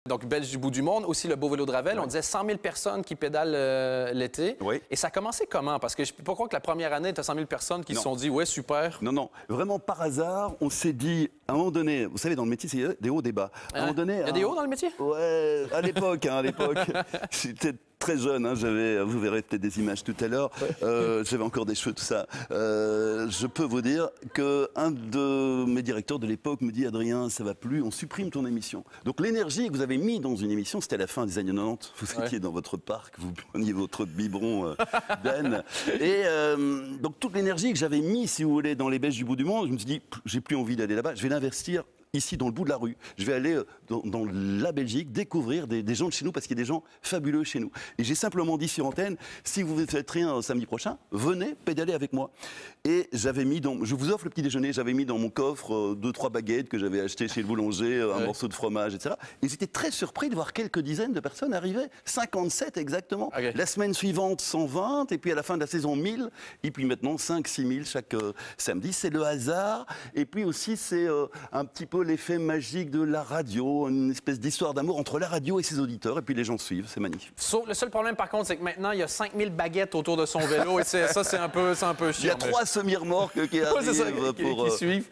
donc belge du bout du monde, aussi le beau vélo de Ravel. On disait 100 000 personnes qui pédalent l'été. Oui. Et ça a commencé comment? Parce que je ne peux pas croire que la première année, tu as 100 000 personnes qui se sont dit « Ouais, super ». Non, non, vraiment par hasard, on s'est dit, à un moment donné, vous savez, dans le métier, c'est des hauts, des bas. À un moment donné, Il y a des hauts dans le métier? Ouais, à l'époque, j'étais très jeune, vous verrez peut-être des images tout à l'heure, j'avais encore des cheveux, tout ça. Je peux vous dire qu'un de mes directeurs de l'époque me dit, Adrien, ça va plus, on supprime ton émission. Donc l'énergie que vous avez mis dans une émission, c'était à la fin des années 90, vous étiez dans votre parc, vous preniez votre biberon d'âne, et donc toute l'énergie que j'avais mis, si vous voulez, dans les Belges du bout du monde, je me suis dit, j'ai plus envie d'aller là-bas, je vais l'investir ici, dans le bout de la rue. Je vais aller dans la Belgique, découvrir des gens de chez nous, parce qu'il y a des gens fabuleux chez nous. Et j'ai simplement dit sur antenne, si vous ne faites rien samedi prochain, venez pédaler avec moi. Et j'avais mis je vous offre le petit déjeuner, j'avais mis dans mon coffre 2-3 baguettes que j'avais achetées chez le boulanger, un morceau de fromage, etc. Et j'étais très surpris de voir quelques dizaines de personnes arriver, 57 exactement. Okay. La semaine suivante, 120, et puis à la fin de la saison, 1000, et puis maintenant 5-6 000 chaque samedi. C'est le hasard, et puis aussi c'est un petit peu l'effet magique de la radio, une espèce d'histoire d'amour entre la radio et ses auditeurs, et puis les gens suivent, c'est magnifique. Le seul problème, par contre, c'est que maintenant, il y a 5000 baguettes autour de son vélo, et ça, c'est un peu chiant. Il y a 3 semi-remorques qui arrivent qui suivent.